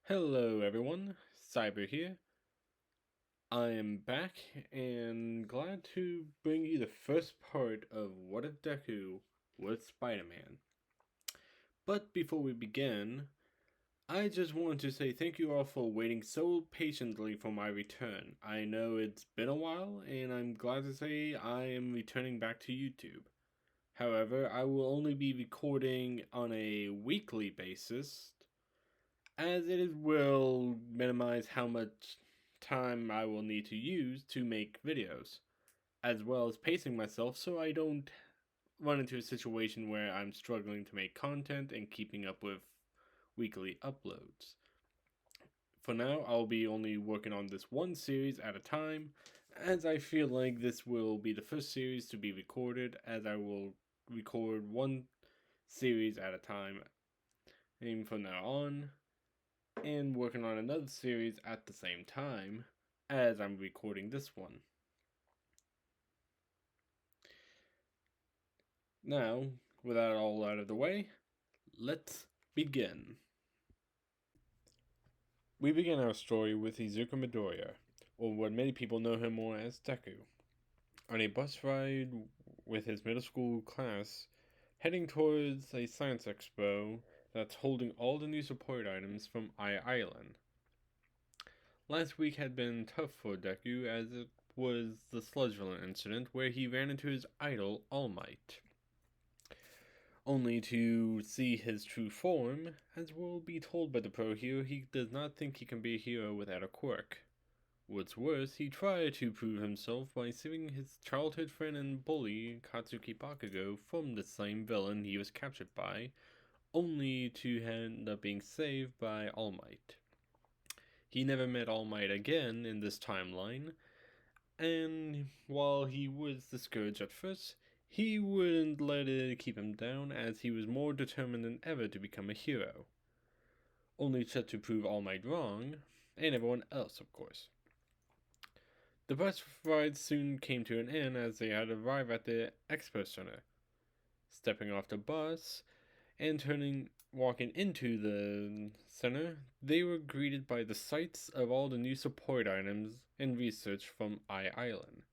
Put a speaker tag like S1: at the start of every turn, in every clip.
S1: Hello everyone, Cyber here. I am back and glad to bring you the first part of What If Deku was Spider-Man. But before we begin, I just want to say thank you all for waiting so patiently for my return. I know it's been a while and I'm glad to say I am returning back to YouTube. However, I will only be recording on a weekly basis as it will minimize how much time I will need to use to make videos, as well as pacing myself so I don't run into a situation where I'm struggling to make content and keeping up with weekly uploads. For now, I'll be only working on this one series at a time, as I feel like this will be the first series to be recorded, as I will record one series at a time, and from now on, and working on another series at the same time as I'm recording this one. Now, with that all out of the way, let's begin. We begin our story with Izuku Midoriya, or what many people know him more as Deku, on a bus ride with his middle school class, heading towards a science expo that's holding all the new support items from Island. Last week had been tough for Deku as it was the sludge villain incident where he ran into his idol, All Might, only to see his true form. As will be told by the pro hero, he does not think he can be a hero without a quirk. What's worse, he tried to prove himself by saving his childhood friend and bully, Katsuki Bakugo, from the same villain he was captured by, only to end up being saved by All Might. He never met All Might again in this timeline, and while he was discouraged at first, he wouldn't let it keep him down as he was more determined than ever to become a hero. Only set to prove All Might wrong, and everyone else, of course. The bus ride soon came to an end as they had arrived at the expo center. Stepping off the bus and walking into the center, they were greeted by the sights of all the new support items and research from Island.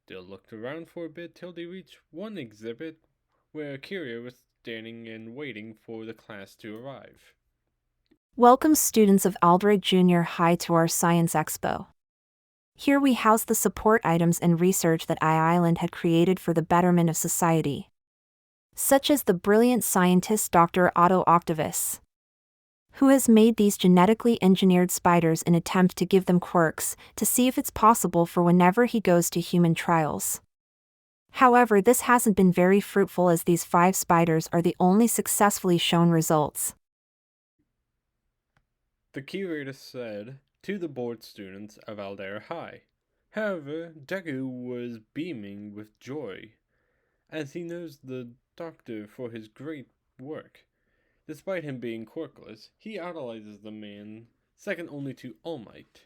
S1: They looked around for a bit till they reached one exhibit where Akira was standing and waiting for the class to arrive.
S2: Welcome students of Aldred Junior High to our Science Expo. Here we house the support items and research that Island had created for the betterment of society. Such as the brilliant scientist Dr. Otto Octavius, who has made these genetically engineered spiders in attempt to give them quirks to see if it's possible for whenever he goes to human trials. However, this hasn't been very fruitful as these 5 spiders are the only successfully shown results.
S1: The curator said to the board students of Aldera High. However, Deku was beaming with joy, as he knows the doctor for his great work. Despite him being quirkless, he idolizes the man, second only to All Might.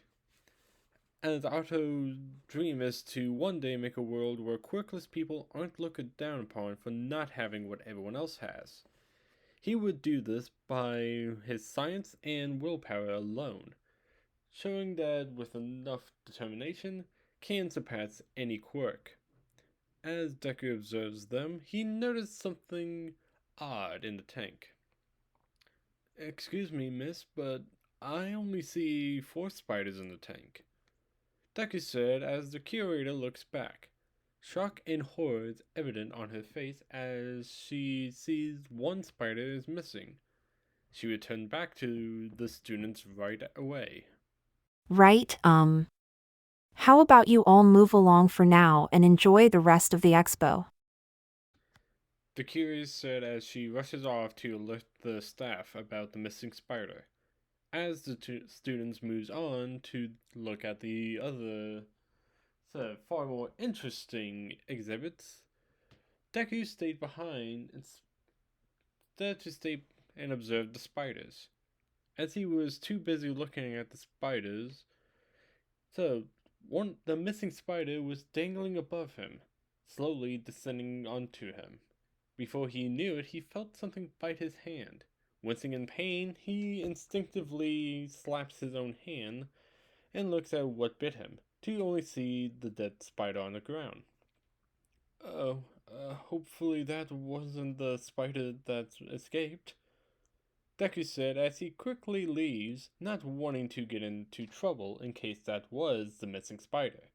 S1: As Otto's dream is to one day make a world where quirkless people aren't looked down upon for not having what everyone else has. He would do this by his science and willpower alone, showing that with enough determination can surpass any quirk. As Deku observes them, he noticed something odd in the tank. Excuse me, miss, but I only see 4 spiders in the tank, Deku said as the curator looks back. Shock and horror is evident on her face as she sees one spider is missing. She returned back to the students right away.
S2: Right, how about you all move along for now and enjoy the rest of the expo?
S1: The curator said as she rushes off to alert the staff about the missing spider. As the students moves on to look at the other far more interesting exhibits, Deku stayed behind instead to stay and observe the spiders. As he was too busy looking at the spiders, the missing spider was dangling above him, slowly descending onto him. Before he knew it, he felt something bite his hand. Wincing in pain, he instinctively slaps his own hand and looks at what bit him, to only see the dead spider on the ground. Oh, hopefully that wasn't the spider that escaped, Deku said as he quickly leaves, not wanting to get into trouble in case that was the missing spider.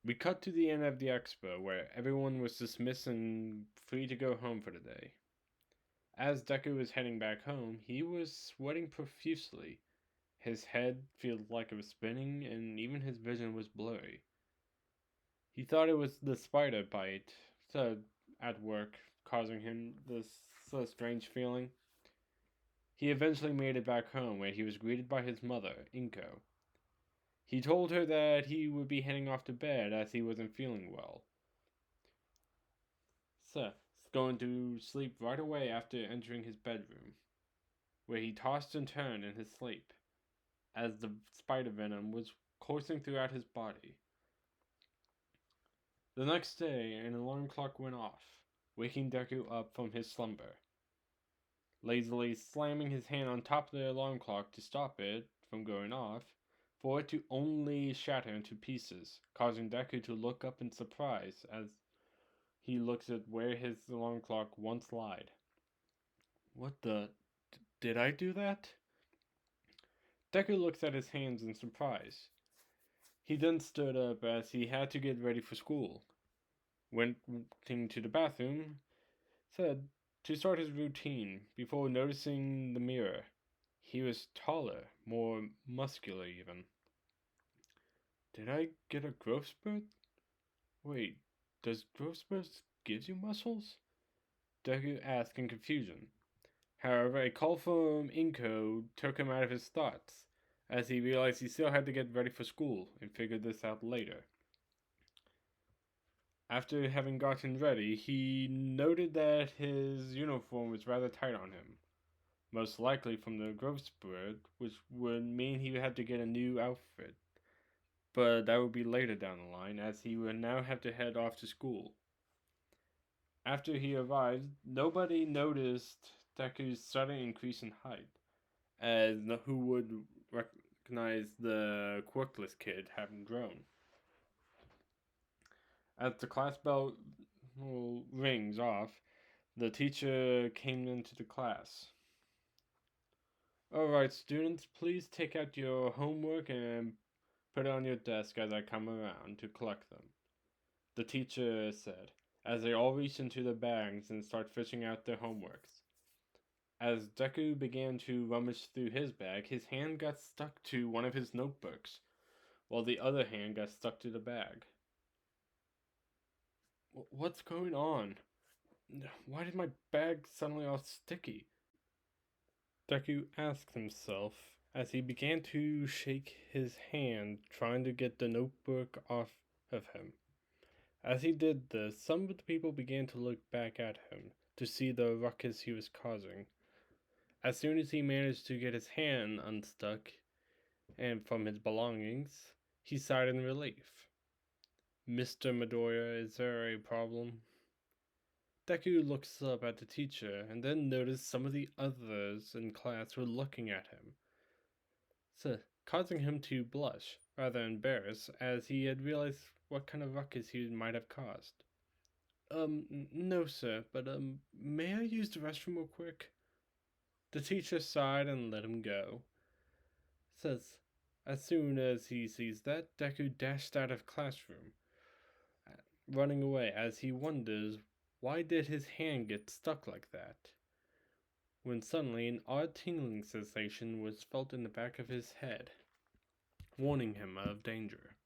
S1: We cut to the end of the expo where everyone was dismissed and free to go home for the day. As Deku was heading back home, he was sweating profusely. His head felt like it was spinning and even his vision was blurry. He thought it was the spider bite at work causing him this strange feeling. He eventually made it back home where he was greeted by his mother, Inko. He told her that he would be heading off to bed as he wasn't feeling well. Seth's going to sleep right away after entering his bedroom, where he tossed and turned in his sleep as the spider venom was coursing throughout his body. The next day, an alarm clock went off, waking Deku up from his slumber. Lazily slamming his hand on top of the alarm clock to stop it from going off, for it to only shatter into pieces, causing Deku to look up in surprise as he looks at where his alarm clock once lied. What the? Did I do that? Deku looks at his hands in surprise. He then stood up as he had to get ready for school. Went to the bathroom, said to start his routine before noticing the mirror. He was taller, more muscular even. Did I get a growth spurt? Wait, does growth spurts give you muscles? Deku asked in confusion. However, a call from Inko took him out of his thoughts, as he realized he still had to get ready for school and figured this out later. After having gotten ready, he noted that his uniform was rather tight on him, most likely from the growth spurt, which would mean he had to get a new outfit. But that would be later down the line, as he would now have to head off to school. After he arrived, nobody noticed Deku's sudden increase in height, as who would recognize the quirkless kid having grown. As the class bell rings off, the teacher came into the class. Alright, students, please take out your homework and put it on your desk as I come around to collect them, the teacher said, as they all reached into their bags and start fishing out their homeworks. As Deku began to rummage through his bag, his hand got stuck to one of his notebooks, while the other hand got stuck to the bag. What's going on? Why did my bag suddenly all sticky? Deku asked himself as he began to shake his hand, trying to get the notebook off of him. As he did this, some of the people began to look back at him to see the ruckus he was causing. As soon as he managed to get his hand unstuck and from his belongings, he sighed in relief. Mr. Midoriya, is there a problem? Deku looks up at the teacher and then noticed some of the others in class were looking at him, so causing him to blush, rather embarrassed, as he had realized what kind of ruckus he might have caused. No, sir, but, may I use the restroom real quick? The teacher sighed and let him go. Says, as soon as he sees that, Deku dashed out of classroom, running away as he wonders why did his hand get stuck like that? When suddenly an odd tingling sensation was felt in the back of his head, warning him of danger.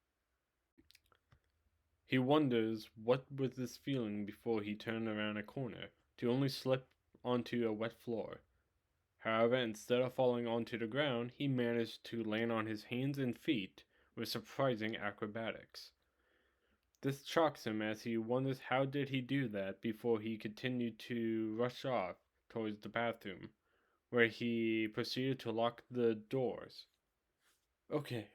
S1: He wonders what was this feeling before he turned around a corner, to only slip onto a wet floor. However, instead of falling onto the ground, he managed to land on his hands and feet with surprising acrobatics. This shocks him as he wonders how did he do that before he continued to rush off towards the bathroom, where he proceeded to lock the doors. Okay,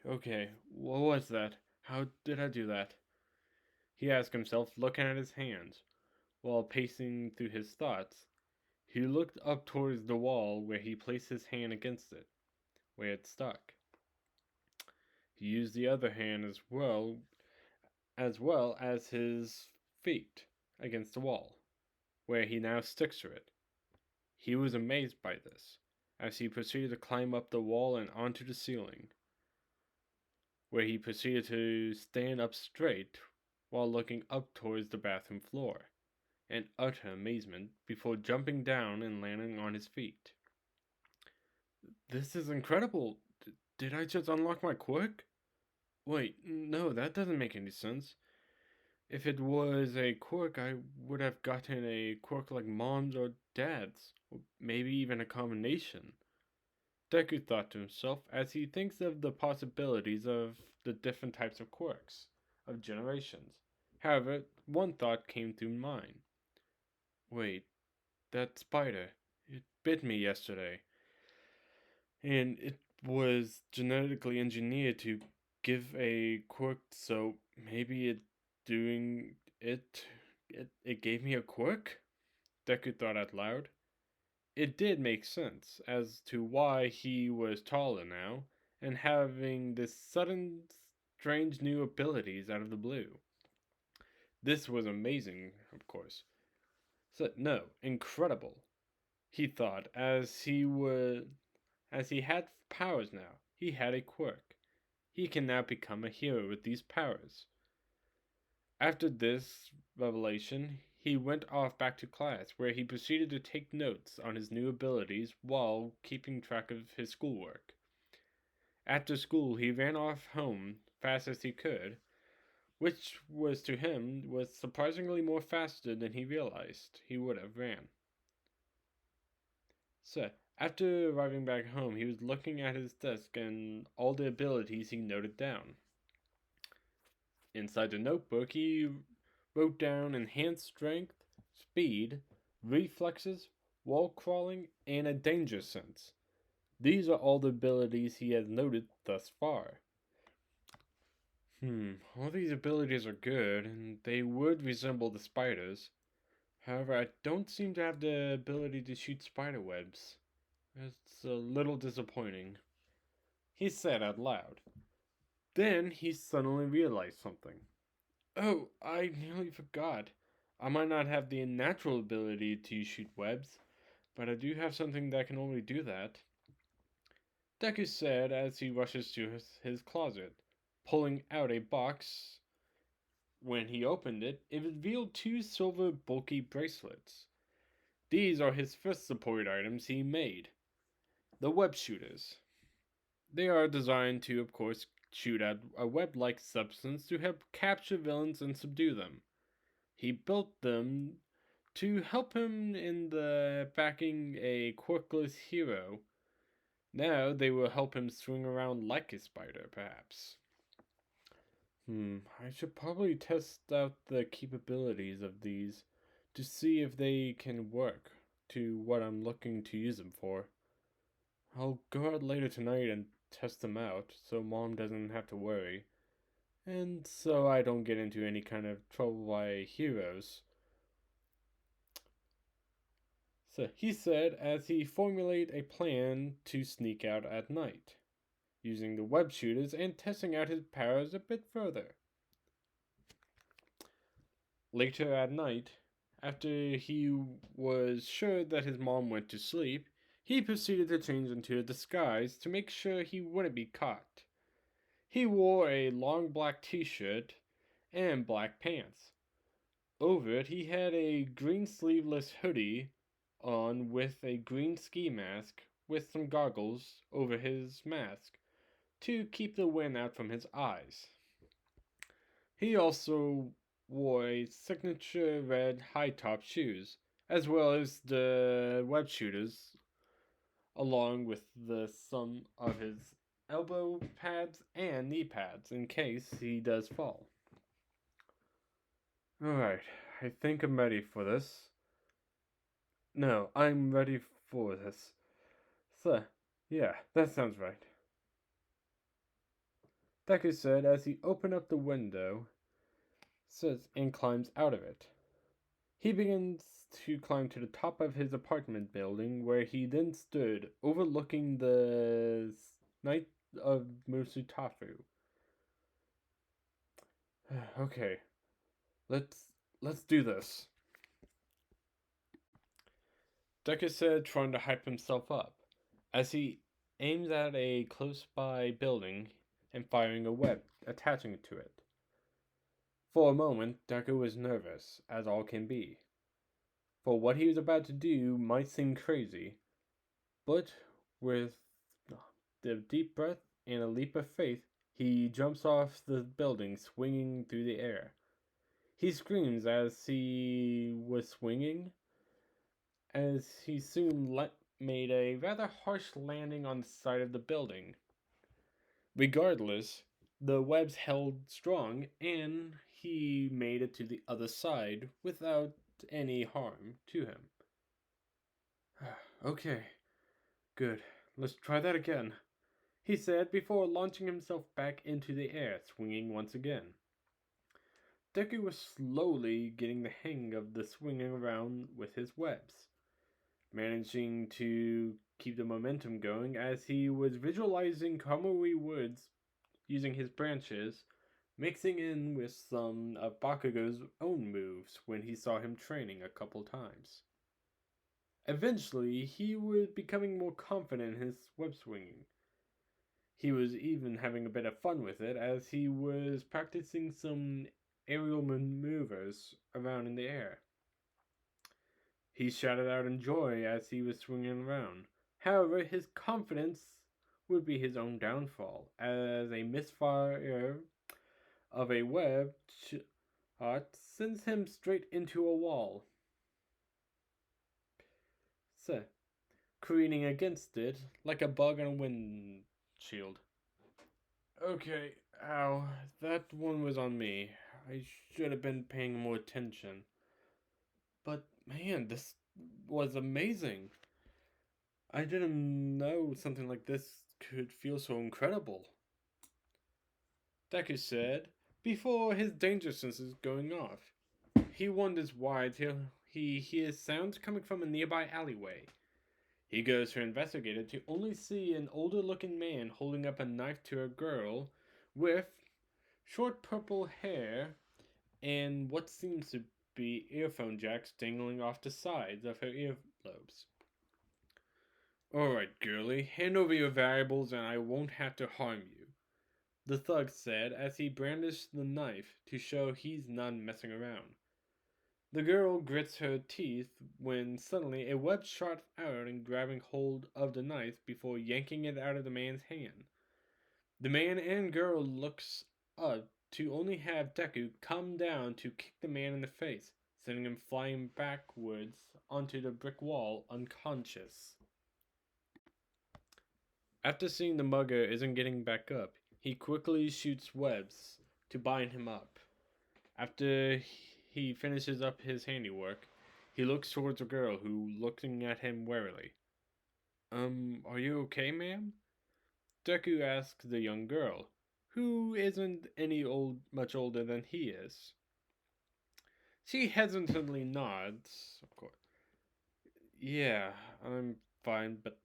S1: what was that? How did I do that? he asked himself, looking at his hands. While pacing through his thoughts, he looked up towards the wall where he placed his hand against it, where it stuck. He used the other hand as his feet against the wall, where he now sticks to it. He was amazed by this, as he proceeded to climb up the wall and onto the ceiling, where he proceeded to stand up straight while looking up towards the bathroom floor, in utter amazement, before jumping down and landing on his feet. This is incredible! Did I just unlock my quirk? Wait, no, that doesn't make any sense. If it was a quirk, I would have gotten a quirk like mom's or dad's, or maybe even a combination. Deku thought to himself as he thinks of the possibilities of the different types of quirks of generations. However, one thought came through mind. Wait, that spider. It bit me yesterday. And it was genetically engineered to give a quirk, so maybe it gave me a quirk? Deku thought out loud. It did make sense as to why he was taller now and having this sudden strange new abilities out of the blue. This was amazing, of course. So no, incredible, he thought as he had powers now. He had a quirk. He can now become a hero with these powers. After this revelation, he went off back to class, where he proceeded to take notes on his new abilities while keeping track of his schoolwork. After school, he ran off home fast as he could, which was to him was surprisingly more faster than he realized he would have ran. So, after arriving back home, he was looking at his desk and all the abilities he noted down. Inside the notebook, he wrote down enhanced strength, speed, reflexes, wall crawling, and a danger sense. These are all the abilities he has noted thus far. All these abilities are good, and they would resemble the spiders. However, I don't seem to have the ability to shoot spider webs. It's a little disappointing, he said out loud. Then he suddenly realized something. Oh, I nearly forgot. I might not have the natural ability to shoot webs, but I do have something that can only do that. Deku said as he rushes to his closet, pulling out a box. When he opened it, it revealed two silver bulky bracelets. These are his first support items he made, the web shooters. They are designed to, of course, shoot at a web like substance to help capture villains and subdue them. He built them to help him in the backing a quirkless hero. Now they will help him swing around like a spider, perhaps. I should probably test out the capabilities of these to see if they can work to what I'm looking to use them for. I'll go out later tonight and test them out so Mom doesn't have to worry, and so I don't get into any kind of trouble by heroes. So he said as he formulated a plan to sneak out at night, using the web shooters and testing out his powers a bit further. Later at night, after he was sure that his mom went to sleep, he proceeded to change into a disguise to make sure he wouldn't be caught. He wore a long black t shirt and black pants. Over it, he had a green sleeveless hoodie on with a green ski mask with some goggles over his mask to keep the wind out from his eyes. He also wore a signature red high top shoes, as well as the web shooters, along with some of his elbow pads and knee pads in case he does fall. Alright, I think I'm ready for this. No, I'm ready for this. So, yeah, that sounds right. Deku said as he opened up the window says, and climbs out of it. He begins to climb to the top of his apartment building, where he then stood, overlooking the night of Musutafu. Okay, let's do this. Deku said, trying to hype himself up, as he aims at a close-by building and firing a web, attaching to it. For a moment, Deku was nervous, as all can be, for what he was about to do might seem crazy, but with the deep breath and a leap of faith, he jumps off the building, swinging through the air. He screams as he was swinging, as he soon made a rather harsh landing on the side of the building. Regardless, the webs held strong, and he made it to the other side without any harm to him. Okay, good. Let's try that again, he said before launching himself back into the air, swinging once again. Deku was slowly getting the hang of the swinging around with his webs, managing to keep the momentum going as he was visualizing Kamui Woods using his branches, mixing in with some of Bakugo's own moves when he saw him training a couple times. Eventually, he was becoming more confident in his web swinging. He was even having a bit of fun with it as he was practicing some aerial maneuvers around in the air. He shouted out in joy as he was swinging around. However, his confidence would be his own downfall, as a misfire of a web shot sends him straight into a wall, so, careening against it like a bug on a windshield. Okay, ow, that one was on me. I should have been paying more attention. But man, this was amazing. I didn't know something like this could feel so incredible, Deku said, before his danger senses going off. He wonders why till he hears sounds coming from a nearby alleyway. He goes to investigate it to only see an older looking man holding up a knife to a girl with short purple hair and what seems to be earphone jacks dangling off the sides of her earlobes. Alright, girlie, hand over your valuables and I won't have to harm you, the thug said as he brandished the knife to show he's not messing around. The girl grits her teeth when suddenly a web shot out and grabbing hold of the knife before yanking it out of the man's hand. The man and girl looks up to only have Deku come down to kick the man in the face, sending him flying backwards onto the brick wall unconscious. After seeing the mugger isn't getting back up, he quickly shoots webs to bind him up. After he finishes up his handiwork, he looks towards the girl, who looking at him warily. Are you okay, ma'am? Deku asks the young girl, who isn't much older than he is. She hesitantly nods, of course. Yeah, I'm fine, but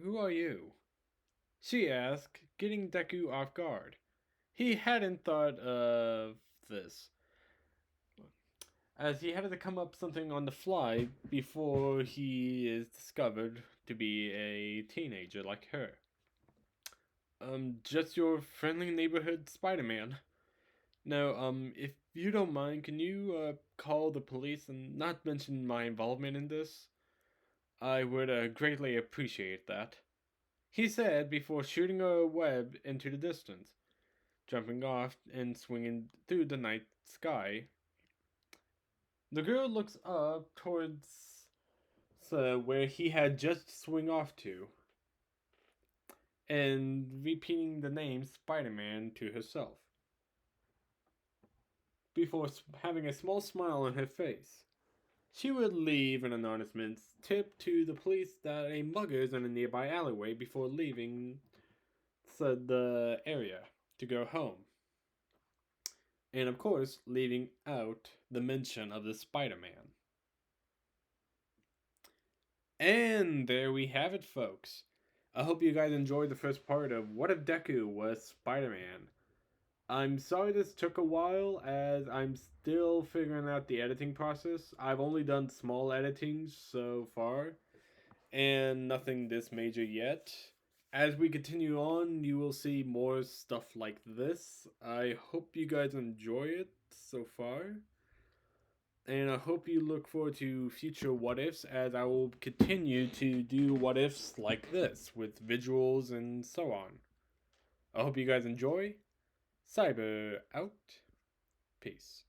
S1: who are you? She asked, getting Deku off guard. He hadn't thought of this, as he had to come up something on the fly before he is discovered to be a teenager like her. Just your friendly neighborhood Spider-Man. Now, if you don't mind, can you, call the police and not mention my involvement in this? I would, greatly appreciate that, he said before shooting a web into the distance, jumping off and swinging through the night sky. The girl looks up towards where he had just swung off to, and repeating the name Spider-Man to herself, before having a small smile on her face. She would leave an anonymous tip to the police that a mugger is in a nearby alleyway before leaving the area to go home. And of course, leaving out the mention of the Spider-Man. And there we have it, folks. I hope you guys enjoyed the first part of What If Deku Was Spider-Man. I'm sorry this took a while, as I'm still figuring out the editing process. I've only done small editings so far, and nothing this major yet. As we continue on, you will see more stuff like this. I hope you guys enjoy it so far. And I hope you look forward to future what ifs, as I will continue to do what ifs like this with visuals and so on. I hope you guys enjoy. Cyber out. Peace.